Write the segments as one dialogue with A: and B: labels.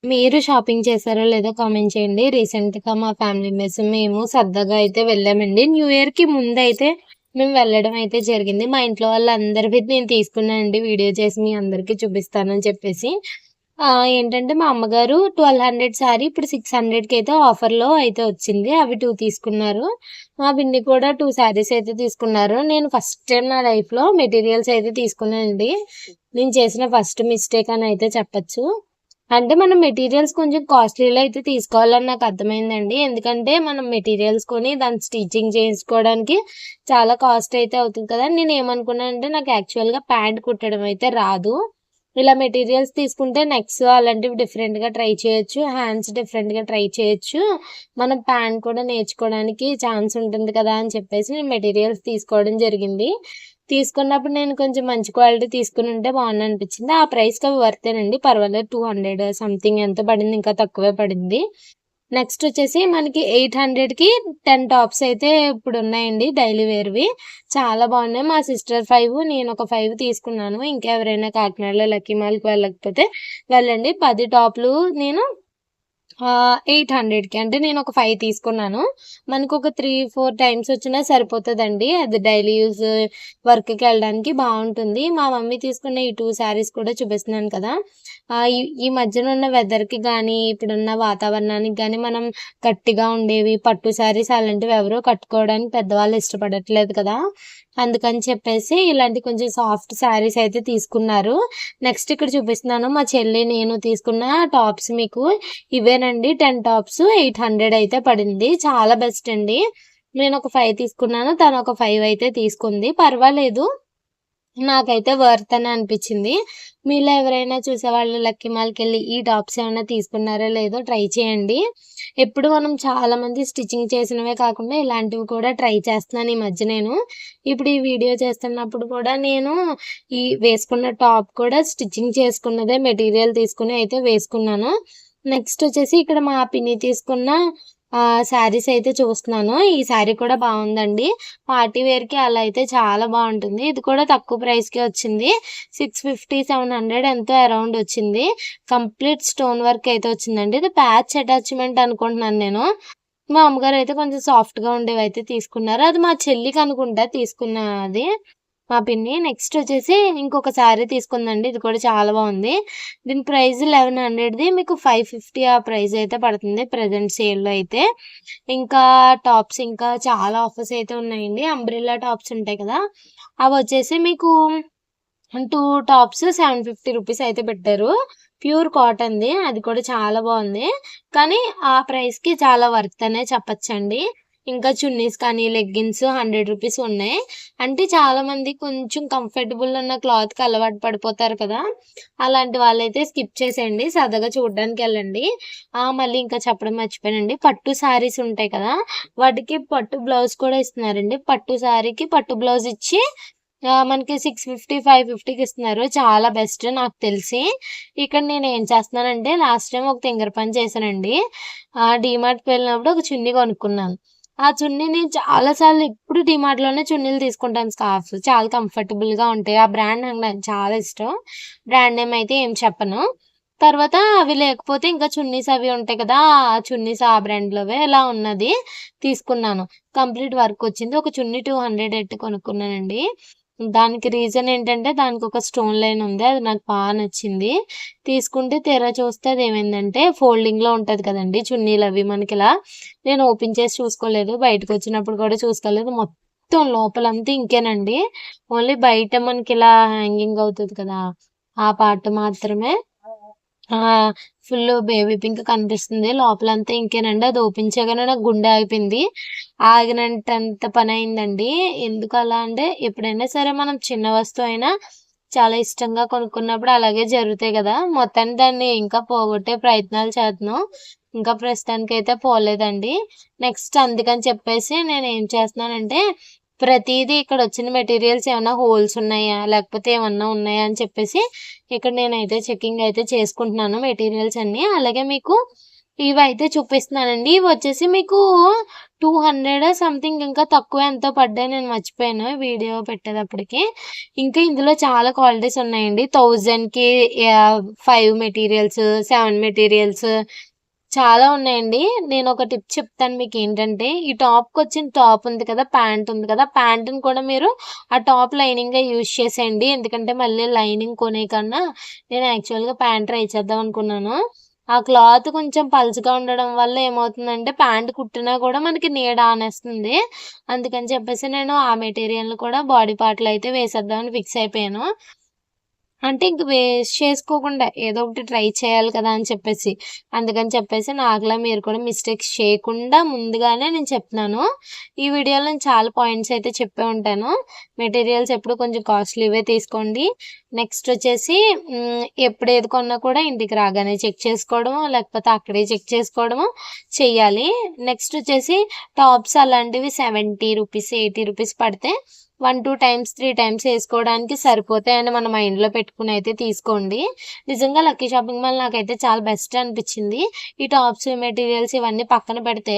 A: మీరు షాపింగ్ చేశారో లేదో కామెంట్ చేయండి. రీసెంట్‌గా మా ఫ్యామిలీ మెంబర్స్ మేము సరదాగా అయితే వెళ్ళామండి. న్యూ ఇయర్‌కి ముందైతే మేము వెళ్ళడం అయితే జరిగింది. మా ఇంట్లో వాళ్ళందరివి నేను తీసుకున్నానండి. వీడియో చేసి మీ అందరికీ చూపిస్తానని చెప్పేసి. ఏంటంటే మా అమ్మగారు 1200 శారీ ఇప్పుడు 600కి అయితే ఆఫర్‌లో అయితే వచ్చింది. అవి 2 తీసుకున్నారు. మా పిన్ని కూడా 2 శారీస్ అయితే తీసుకున్నారు. నేను ఫస్ట్ టైమ్ నా లైఫ్‌లో మెటీరియల్స్ అయితే తీసుకున్నానండి. నేను చేసిన ఫస్ట్ మిస్టేక్ అని అయితే చెప్పొచ్చు. అంటే మనం మెటీరియల్స్ కొంచెం కాస్ట్‌లీలో అయితే తీసుకోవాలని నాకు అర్థమైందండి. ఎందుకంటే మనం మెటీరియల్స్ కొని దాన్ని స్టిచ్చింగ్ చేయించుకోవడానికి చాలా కాస్ట్ అయితే అవుతుంది కదా! నేనేమనుకున్నానంటే నాకు యాక్చువల్‌గా ప్యాంట్ కుట్టడం అయితే రాదు. ఇలా మెటీరియల్స్ తీసుకుంటే నెక్స్ అలాంటివి డిఫరెంట్‌గా ట్రై చేయొచ్చు. హ్యాండ్స్ డిఫరెంట్‌గా ట్రై చేయొచ్చు. మనం ప్యాంట్ కూడా నేర్చుకోవడానికి ఛాన్స్ ఉంటుంది కదా! అని చెప్పేసి నేను మెటీరియల్స్ తీసుకోవడం జరిగింది. తీసుకున్నప్పుడు నేను కొంచెం మంచి క్వాలిటీ తీసుకునుంటే బావుండనిపించింది. ఆ ప్రైస్‌కి అవి వర్తేనండి. పర్వాలేదు 200 సంథింగ్ ఎంతో పడింది. ఇంకా తక్కువే పడింది. నెక్స్టొచ్చేసి మనకి 800కి 10 టాప్స్ అయితే ఇప్పుడున్నాయండి డైలీ వేర్‌వి. చాలా బాగున్నాయి. మా సిస్టర్ 5 నేనొక 5 తీసుకున్నాను. ఇంకెవరైనా కాకినాడలో లక్కీ మాల్‌కి వెళ్ళకపోతే వెళ్ళండి. 10 టాప్‌లు నేను 800కి అంటే నేనొక 5 తీసుకున్నాను. మనకొక 3, 4 టైమ్స్ వచ్చినా సరిపోతదండి. అది డైలీ యూజ్ వర్క్‌కెళ్ళడానికి బావుంటుంది. మా మమ్మీ తీసుకున్న ఈ 2 శారీస్ కూడా చూపిస్తున్నాను కదా! ఈ ఈ మధ్యన ఉన్న వెదర్‌కి గానీ, ఇప్పుడున్న వాతావరణానికి గానీ, మనం గట్టిగా ఉండేవి పట్టు శారీస్ అలాంటివి ఎవరు కట్టుకోవడానికి పెద్దవాళ్ళు ఇష్టపడట్లేదు కదా! అందుకని చెప్పేసి ఇలాంటి కొంచెం సాఫ్ట్ శారీస్ అయితే తీసుకున్నారు. నెక్స్ట్ ఇక్కడ చూపిస్తున్నాను మా చెల్లి, నేను తీసుకున్న టాప్స్ మీకు ఇవేనండి. 10 టాప్స్ 800 అయితే పడింది. చాలా బెస్ట్ అండి. నేనొక 5 తీసుకున్నాను. తనొక 5 అయితే తీసుకుంది. పర్వాలేదు. నాకైతే వర్త్ అనే అనిపిచ్చింది. మీలో ఎవరైనా చూసేవాళ్ళు లక్కీ మాల్‌కెళ్ళి ఈ టాప్స్ ఏమన్నా తీసుకున్నారో లేదో ట్రై చేయండి. ఎప్పుడు మనం చాలా మంది స్టిచ్చింగ్ చేసినవే కాకుండా ఇలాంటివి కూడా ట్రై చేస్తున్నాను ఈ మధ్య నేను. ఇప్పుడు ఈ వీడియో చేస్తున్నప్పుడు కూడా నేను ఈ వేసుకున్న టాప్ కూడా స్టిచ్చింగ్ చేసుకున్నదే మెటీరియల్ తీసుకొని అయితే వేసుకున్నాను. నెక్స్ట్ వచ్చేసి ఇక్కడ మా పిన్ని తీసుకున్న శారీస్ అయితే చూస్తున్నాను. ఈ శారీ కూడా బావుందండి. పార్టీ వేర్‌కి అలా అయితే చాలా బావుంటుంది. ఇది కూడా తక్కువ ప్రైస్‌కే వచ్చింది. 650, 700 ఎంతో అరౌండ్ వచ్చింది. కంప్లీట్ స్టోన్ వర్క్ అయితే వచ్చిందండి. ఇది ప్యాచ్ అటాచ్‌మెంట్ అనుకుంటున్నాను నేను. మా అమ్మగారైతే కొంచెం సాఫ్ట్‌గా ఉండేవైతే తీసుకున్నారు. అది మా చెల్లికనుకుంటా తీసుకున్నది. మా పిన్ని. నెక్స్టొచ్చేసి ఇంకొక శారీ తీసుకుందండి. ఇది కూడా చాలా బావుంది. దీని ప్రైస్ 1100ది మీకు 550 ఆ ప్రైస్ అయితే పడుతుంది ప్రెజెంట్ సేల్‌లో అయితే. ఇంకా టాప్స్ ఇంకా చాలా ఆఫర్స్ అయితే ఉన్నాయండి. అంబ్రెల్లా టాప్స్ ఉంటాయి కదా! అవొచ్చేసి మీకు 2 టాప్స్ 750 రూపీస్ అయితే పెట్టారు. ప్యూర్ కాటన్‌ది. అది కూడా చాలా బావుంది. కానీ ఆ ప్రైస్‌కి చాలా వర్త్ అనే చెప్పొచ్చండి. ఇంకా చున్నీస్ కానీ, లెగ్గిన్స్ 100 రూపీస్ ఉన్నాయి. అంటే చాలామంది కొంచెం కంఫర్టబుల్ ఉన్న క్లాత్‌కి అలవాటు పడిపోతారు కదా! అలాంటి వాళ్ళైతే స్కిప్ చేసేయండి. సరదాగా చూడ్డానికెళ్ళండి. మళ్ళీ ఇంకా చెప్పడం మర్చిపోయానండి. పట్టు శారీస్ ఉంటాయి కదా! వాటికి పట్టు బ్లౌజ్ కూడా ఇస్తున్నారండి. పట్టు శారీకి పట్టు బ్లౌజ్ ఇచ్చి మనకి 650, 550కి ఇస్తున్నారు. చాలా బెస్ట్ నాకు తెలిసి. ఇక్కడ నేనేం చేస్తున్నానంటే లాస్ట్ టైమ్ ఒక తింగర పని చేశానండి. డీమార్ట్‌కి వెళ్ళినప్పుడు ఒక చున్నీ కొనుక్కున్నాను. ఆ చున్నీని చాలా సార్లు ఎప్పుడు డీమార్ట్‌లోనే చున్నీలు తీసుకుంటాను స్కార్ఫ్స్. చాలా కంఫర్టబుల్‌గా ఉంటాయి. ఆ బ్రాండ్ నాకు చాలా ఇష్టం. బ్రాండ్ నేమ్ అయితే ఏం చెప్పను. తర్వాత అవి లేకపోతే ఇంకా చున్నీస్ అవి ఉంటాయి కదా! ఆ చున్నీస్ ఆ బ్రాండ్‌లోవే ఇలా ఉన్నది తీసుకున్నాను. కంప్లీట్ వర్క్ వచ్చింది. ఒక చున్నీ 200 ఎట్టి కొనుక్కున్నానండి. దానికి రీజన్ ఏంటంటే దానికొక స్టోన్ లైన్ ఉంది. అది నాకు నచ్చింది. తీసుకుంటే తీరా చూస్తే అదేమైందంటే ఫోల్డింగ్‌లో ఉంటది కదండీ చున్నీలవి మనకిలా. నేను ఓపెన్ చేసి చూసుకోలేదు. బయటకొచ్చినప్పుడు కూడా చూసుకోలేదు. మొత్తం లోపలంతా ఇంకేనండి. ఓన్లీ బయట మనకిలా హ్యాంగింగ్ అవుతది కదా! ఆ పార్ట్ మాత్రమే ఆ! ఫుల్లు బేబీ పింక్ కనిపిస్తుంది. లోపలంతా ఇంకేనండి. అది ఓపెన్ చేయగానే నాకు గుండె ఆగిపోయింది. ఆగినంటంత పనయిందండి. ఎందుకలా అంటే ఎప్పుడైనా సరే మనం చిన్న వస్తువైనా చాలా ఇష్టంగా కొనుక్కున్నప్పుడు అలాగే జరుగుతాయి గదా! మొత్తానికి దాన్ని ఇంకా పోగొట్టే ప్రయత్నాలు చేత్తన్నాం. ఇంకా ప్రస్తుతానికైతే పోలేదండి. నెక్స్ట్ అందుకని చెప్పేసి నేనేం చేస్తున్నానంటే ప్రతీదీ ఇక్కడొచ్చిన మెటీరియల్స్ ఏమన్నా హోల్స్ ఉన్నాయా? లేకపోతే ఏమన్నా ఉన్నాయా? అని చెప్పేసి ఇక్కడ నేనైతే చెకింగ్ అయితే చేసుకుంటున్నాను మెటీరియల్స్ అన్నీ. అలాగే మీకు ఇవైతే చూపిస్తున్నానండి. ఇవి వచ్చేసి మీకు 200 సంథింగ్ ఇంకా తక్కువ ఎంతో పడ్డాయి. నేను మర్చిపోయాను వీడియో పెట్టేటప్పటికి. ఇంకా ఇందులో చాలా క్వాలిటీస్ ఉన్నాయండి. 1000కి 5 మెటీరియల్స్, 7 మెటీరియల్స్ చాలా ఉన్నాయండి. నేను ఒక టిప్ చెప్తాను మీకేంటంటే, ఈ టాప్‌కొచ్చిన టాప్ ఉంది కదా! ప్యాంట్ ఉంది కదా! ప్యాంట్‌ని కూడా మీరు ఆ టాప్ లైనింగ్‌గా యూజ్ చేసేయండి. ఎందుకంటే మళ్ళీ లైనింగ్ కొనే కన్నా నేను యాక్చువల్‌గా ప్యాంట్ ట్రై చేద్దాం అనుకున్నాను. ఆ క్లాత్ కొంచెం పలుచగా ఉండడం వల్ల ఏమవుతుందంటే ప్యాంట్ కుట్టినా కూడా మనకి నీడ ఆనేస్తుంది. అందుకని చెప్పేసి నేను ఆ మెటీరియల్‌ని కూడా బాడీ పార్ట్‌లో అయితే వేసేద్దామని ఫిక్స్ అయిపోయాను. అంటే ఇంక వేస్ట్ చేసుకోకుండా ఏదో ఒకటి ట్రై చేయాలి కదా అని చెప్పేసి. అందుకని చెప్పేసి నాకులా మీరు కూడా మిస్టేక్స్ చేయకుండా ముందుగానే నేను చెప్తున్నాను. ఈ వీడియోలో నేను చాలా పాయింట్స్ అయితే చెప్పే ఉంటాను. మెటీరియల్స్ ఎప్పుడు కొంచెం కాస్ట్‌లీవే తీసుకోండి. నెక్స్ట్ వచ్చేసి ఎప్పుడు ఏది కొన్నా కూడా ఇంటికి రాగానే చెక్ చేసుకోవడమో, లేకపోతే అక్కడే చెక్ చేసుకోవడమో చెయ్యాలి. నెక్స్ట్ వచ్చేసి టాప్స్ అలాంటివి రూ. 70, రూ. 80 పడితే 1, 2 టైమ్స్, 3 టైమ్స్ ఏసుకోవడానికి సరిపోతాయని మన మైండ్‌లో పెట్టుకొని అయితే తీసుకోండి. నిజంగా లక్కీ షాపింగ్ మాల్ నాకైతే చాలా బెస్ట్ అనిపిచ్చింది. ఈ టాప్స్, మెటీరియల్స్ ఇవన్నీ పక్కన పెడితే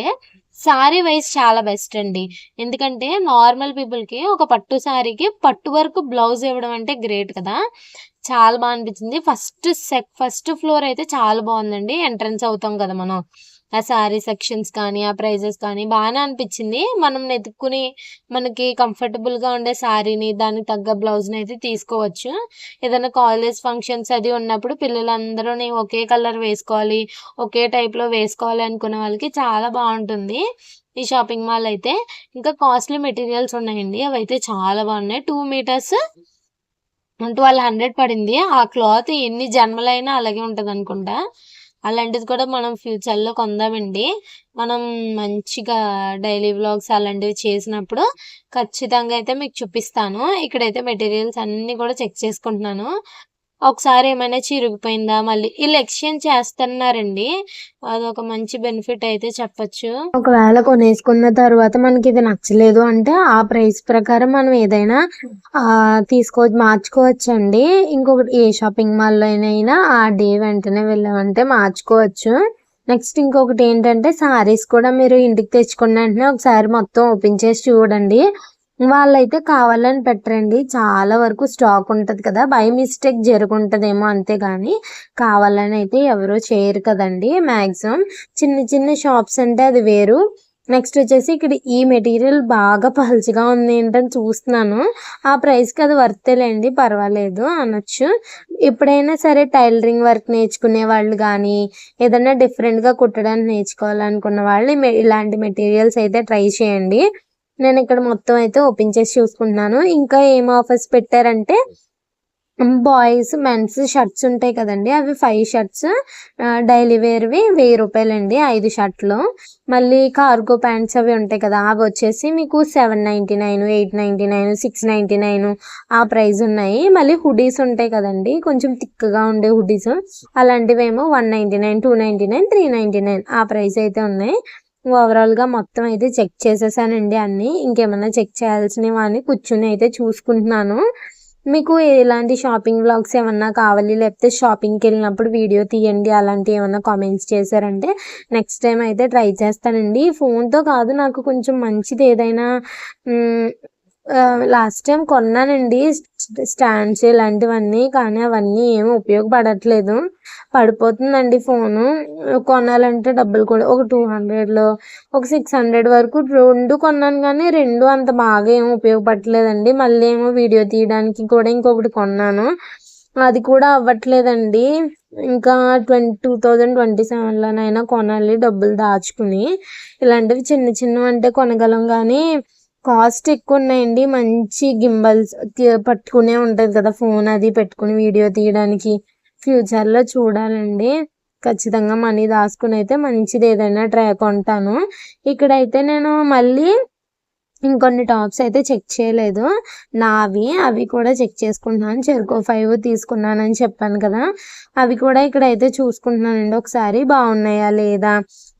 A: సారీ వైస్ చాలా బెస్ట్ అండి. ఎందుకంటే నార్మల్ పీపుల్‌కి ఒక పట్టు సారీకి పట్టు వరకు బ్లౌజ్ ఇవ్వడం అంటే గ్రేట్ కదా! చాలా అనిపించింది. ఫస్ట్ ఫ్లోర్ అయితే చాలా బావుందండి. ఎంట్రన్స్ అవుతాం కదా మనం. ఆ శారీ సెక్షన్స్ కానీ, ఆ ప్రైజెస్ కానీ బానే అనిపించింది. మనం వెతుక్కుని మనకి కంఫర్టబుల్‌గా ఉండే శారీని, దానికి తగ్గ బ్లౌజ్‌నయితే తీసుకోవచ్చు. ఏదైనా కాలేజ్ ఫంక్షన్స్ అది ఉన్నప్పుడు పిల్లలందరూని ఒకే కలర్ వేసుకోవాలి, ఒకే టైప్‌లో వేసుకోవాలి అనుకునే వాళ్ళకి చాలా బావుంటుంది. ఈ షాపింగ్ మాల్ అయితే. ఇంకా కాస్ట్‌లీ మెటీరియల్స్ ఉన్నాయండి. అవైతే చాలా బాగున్నాయి. 2 మీటర్స్ 1200 పడింది. ఆ క్లాత్ ఎన్ని జన్మలైనా అలాగే ఉంటదనుకుంటా. అలాంటిది కూడా మనం ఫ్యూచర్‌లో కొందామండి. మనం మంచిగా డైలీ వ్లాగ్స్ అలాంటివి చేసినప్పుడు ఖచ్చితంగా అయితే మీకు చూపిస్తాను. ఇక్కడైతే మెటీరియల్స్ అన్నీ కూడా చెక్ చేసుకుంటున్నాను. ఒకసారి ఏమైనా చిరిగిపోయిందా మళ్ళీ ఈళ్ళు ఎక్స్‌చేంజ్ చేస్తన్నారండి. అదొక మంచి బెనిఫిట్ అయితే చెప్పొచ్చు. ఒకవేళ కొనేసుకున్న తర్వాత మనకిది నచ్చలేదు అంటే, ఆ ప్రైస్ ప్రకారం మనం ఏదైనా మార్చుకోవచ్చండి. ఇంకొకటి ఏ షాపింగ్ మాల్‌లోనైనా ఆ డే వెంటనే వెళ్ళామంటే మార్చుకోవచ్చు. నెక్స్ట్ ఇంకొకటేంటంటే శారీస్ కూడా మీరు ఇంటికి తెచ్చుకున్న వెంటనే ఒకసారి మొత్తం ఓపెన్ చేసి చూడండి. వాళ్ళైతే కావాలని పెట్టరండి. చాలా వరకు స్టాక్ ఉంటది కదా! బై మిస్టేక్ జరుగుంటదేమో అంతే గాని, కావాలని అయితే ఎవరు చేయరు కదండీ మాక్సిమం. చిన్న చిన్న షాప్స్ అంటే అది వేరు. నెక్స్ట్ వచ్చేసి ఇక్కడ ఈ మెటీరియల్ బాగా పల్చగా ఉంది ఏంటని చూస్తున్నాను. ఆ ప్రైస్‌కి అది వర్తేలెండి పర్వాలేదు అనొచ్చు. ఎప్పుడైనా సరే టైలరింగ్ వర్క్ నేర్చుకునే వాళ్ళు గానీ, ఏదన్నా డిఫరెంట్‌గా కుట్టడానికి నేర్చుకోవాలనుకున్న వాళ్ళు ఇలాంటి మెటీరియల్స్ అయితే ట్రై చేయండి. నేనిక్కడ మొత్తం అయితే ఓపెన్ చేసి చూసుకుంటున్నాను. ఇంకా ఏం ఆఫర్స్ పెట్టారంటే బాయ్స్, మెన్స్ షర్ట్స్ ఉంటాయి కదండీ! అవి 5 షర్ట్స్ డైలీ వేర్‌వి రూ. 1000 5 షర్ట్‌లు. మళ్ళీ కార్గో ప్యాంట్స్ అవి ఉంటాయి కదా! అవొచ్చేసి మీకు 799, 899, 699 ఆ ప్రైస్ ఉన్నాయి. మళ్ళీ హుడీస్ ఉంటాయి కదండీ! కొంచెం థిక్‌గా ఉండే హుడీస్ అలాంటివేమో 199, 299, 399 ఆ ప్రైస్ అయితే ఉన్నాయి. ఓవరాల్‌గా మొత్తం అయితే చెక్ చేసేసానండి అన్నీ. ఇంకేమన్నా చెక్ చేయాల్సినవి అని కూర్చొని అయితే చూసుకుంటున్నాను. మీకు ఎలాంటి షాపింగ్ వ్లాగ్స్ ఏమన్నా కావాలి, లేకపోతే షాపింగ్‌కెళ్ళినప్పుడు వీడియో తీయండి అలాంటివి ఏమన్నా కామెంట్స్ చేశారంటే నెక్స్ట్ టైమ్ అయితే ట్రై చేస్తానండి. ఫోన్‌తో కాదు నాకు కొంచెం మంచిది ఏదైనా హ్మ్. లాస్ట్ టైమ్ కొన్నానండి స్టాండ్స్ ఇలాంటివన్నీ. కానీ అవన్నీ ఏమి ఉపయోగపడట్లేదు. పడిపోతుందండి ఫోను. కొనాలంటే డబ్బులు కూడా ఒక 200లో ఒక 600 వరకు 2 కొన్నాను గానీ 2 అంత బాగా ఏమి ఉపయోగపడట్లేదండి. మళ్ళీ ఏమో వీడియో తీయడానికి కూడా ఇంకొకటి కొన్నాను. అది కూడా అవ్వట్లేదండి. ఇంకా 2027లోనైనా కొనాలి డబ్బులు దాచుకుని. ఇలాంటివి చిన్న చిన్నవంటే కొనగలం గానీ కాస్ట్ ఎక్కువున్నాయండి. మంచి గింబల్స్ పట్టుకునే ఉంటది కదా! ఫోన్ అది పెట్టుకొని వీడియో తీయడానికి. ఫ్యూచర్‌లో చూడాలండి. ఖచ్చితంగా మనీ దాసుకొనైతే మంచిదేదైనా కొంటాను. ఇక్కడైతే నేను మళ్ళీ ఇంకొన్ని టాప్స్ అయితే చెక్ చేయలేదు. అవి కూడా చెక్ చేసుకుంటున్నాను. చెరొక 5 తీసుకున్నానని చెప్పాను కదా! అవి కూడా ఇక్కడైతే చూసుకుంటున్నానండి ఒకసారి బాగున్నాయా లేదా?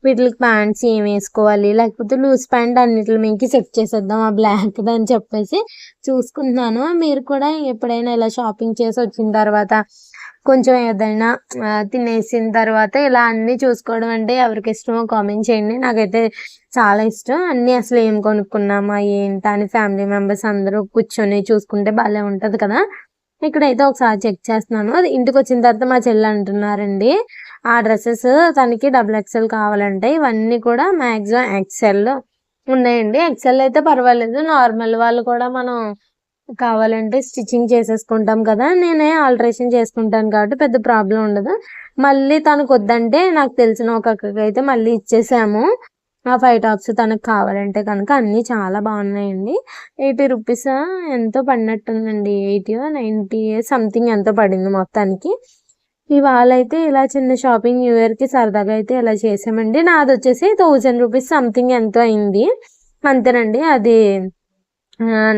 A: వీటిలికి ప్యాంట్స్ ఏమేసుకోవాలి? లేకపోతే లూజ్ ప్యాంట్ అన్నిట్లి మీదకి సెట్ చేసేద్దాం ఆ బ్లాక్‌దని చెప్పేసి చూసుకుంటున్నాను. మీరు కూడా ఎప్పుడైనా ఇలా షాపింగ్ చేసి వచ్చిన తర్వాత కొంచెం ఏదైనా తినేసిన తర్వాత ఇలా అన్నీ చూసుకోవడం అంటే ఎవరికి ఇష్టమో కామెంట్ చేయండి. నాకైతే చాలా ఇష్టం. అన్నీ అసలు ఏం కొనుక్కున్నామా ఏంటా అని ఫ్యామిలీ మెంబర్స్ అందరూ కూర్చొని చూసుకుంటే భలే ఉంటది కదా! ఇక్కడైతే ఒకసారి చెక్ చేస్తున్నాను. అది ఇంటికొచ్చిన తర్వాత మా చెల్లి అంటున్నారండి, ఆ డ్రెసెస్ తనకి డబుల్ ఎక్సెల్ కావాలంటే ఇవన్నీ కూడా మ్యాక్సిమం ఎక్సెల్ ఉన్నాయండి. ఎక్సెల్ అయితే పర్వాలేదు. నార్మల్ వాళ్ళు కూడా మనం కావాలంటే స్టిచ్చింగ్ చేసేసుకుంటాం కదా! నేనే ఆల్టరేషన్ చేసుకుంటాను కాబట్టి పెద్ద ప్రాబ్లం ఉండదు. మళ్ళీ తనకొద్దంటే నాకు తెలిసిన ఒక అక్కకైతే మళ్ళీ ఇచ్చేసాము. ఆ 5 టాప్స్ తనకు కావాలంటే కనుక. అన్నీ చాలా బాగున్నాయండి. 80 రూపీసా ఎంతో పడినట్టుందండి. 80యో 90 సంథింగ్ ఎంతో పడింది మొత్తానికి. ఇవాళైతే ఇలా చిన్న షాపింగ్ న్యూ ఇయర్‌కి సరదాగా అయితే ఇలా చేసామండి. నాదొచ్చేసి 1000 రూపీస్ సంథింగ్ ఎంతో అయింది. అంతేనండి. అది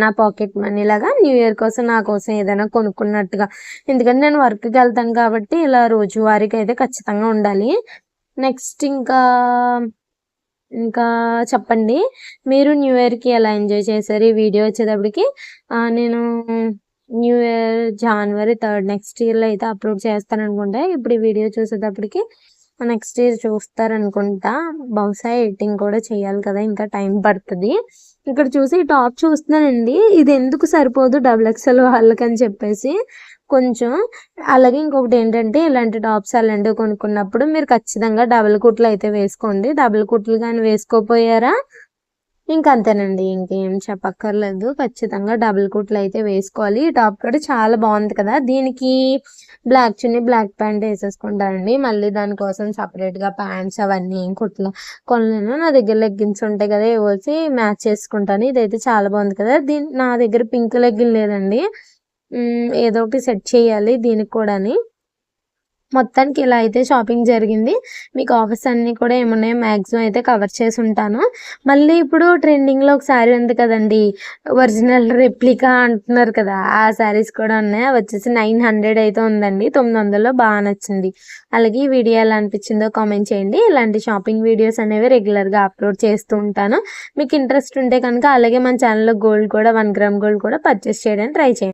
A: నా పాకెట్ మనీ లాగా న్యూ ఇయర్ కోసం నా కోసం ఏదైనా కొనుక్కున్నట్టుగా. ఎందుకంటే నేను వర్క్‌కి వెళ్తాను కాబట్టి ఇలా రోజువారీకి అయితే ఖచ్చితంగా ఉండాలి. నెక్స్ట్ ఇంకా చెప్పండి. మీరు న్యూ ఇయర్‌కి ఎలా ఎంజాయ్ చేశారు? ఈ వీడియో వచ్చేటప్పటికి నేను న్యూ ఇయర్ జనవరి 3 నెక్స్ట్ ఇయర్‌లో అయితే అప్లోడ్ చేస్తాననుకుంటా. ఇప్పుడు ఈ వీడియో చూసేటప్పటికి నెక్స్ట్ ఇయర్ చూస్తారనుకుంటా. బహుశా ఎడిటింగ్ కూడా చేయాలి కదా! ఇంకా టైం పడుతుంది. ఇక్కడ చూసి ఈ టాప్ చూస్తున్నానండి. ఇది ఎందుకు సరిపోదు డబుల్ ఎక్సెల్ వాళ్ళకని చెప్పేసి కొంచెం. అలాగే ఇంకొకటి ఏంటంటే ఇలాంటి టాప్స్ అలాంటివి కొనుక్కున్నప్పుడు మీరు ఖచ్చితంగా డబుల్ కుట్లు అయితే వేసుకోండి. డబుల్ కుట్లు కానీ వేసుకోపోయారా ఇంకంతేనండి. ఇంకేం చెప్పక్కర్లేదు. ఖచ్చితంగా డబుల్ కుట్లు అయితే వేసుకోవాలి. ఈ టాప్ కూడా చాలా బాగుంది కదా! దీనికి బ్లాక్ చున్నీ, బ్లాక్ ప్యాంట్ వేసేసుకుంటానండి. మళ్ళీ దానికోసం సపరేట్‌గా ప్యాంట్స్ అవన్నీ ఏం కొనలేను. నా దగ్గర లెగ్గిన్స్ ఉంటాయి కదా! ఏవోసి మ్యాచ్ చేసుకుంటాను. ఇదైతే చాలా బాగుంది కదా! నా దగ్గర పింక్ లెగ్గిన్ లేదండి. ఏదో ఒకటి సెట్ చేయాలి దీనికి కూడాని. మొత్తానికి ఇలా అయితే షాపింగ్ జరిగింది. మీకు ఆఫర్స్ అన్నీ కూడా ఏమున్నాయో మ్యాక్సిమం అయితే కవర్ చేసి ఉంటాను. మళ్ళీ ఇప్పుడు ట్రెండింగ్‌లో ఒక శారీ ఉంది కదండీ! ఒరిజినల్ రెప్లికా అంటున్నారు కదా! ఆ శారీస్ కూడా ఉన్నాయి. అవి వచ్చేసి 900 అయితే ఉందండి. 900లో బాగా నచ్చింది. అలాగే ఈ వీడియో ఎలా అనిపించిందో కామెంట్ చేయండి. ఇలాంటి షాపింగ్ వీడియోస్ అనేవి రెగ్యులర్‌గా అప్లోడ్ చేస్తూ ఉంటాను. మీకు ఇంట్రెస్ట్ ఉంటే కనుక అలాగే మన ఛానల్‌లో గోల్డ్ కూడా 1 గ్రామ్ గోల్డ్ కూడా పర్చేస్ చేయడానికి ట్రై చేయండి.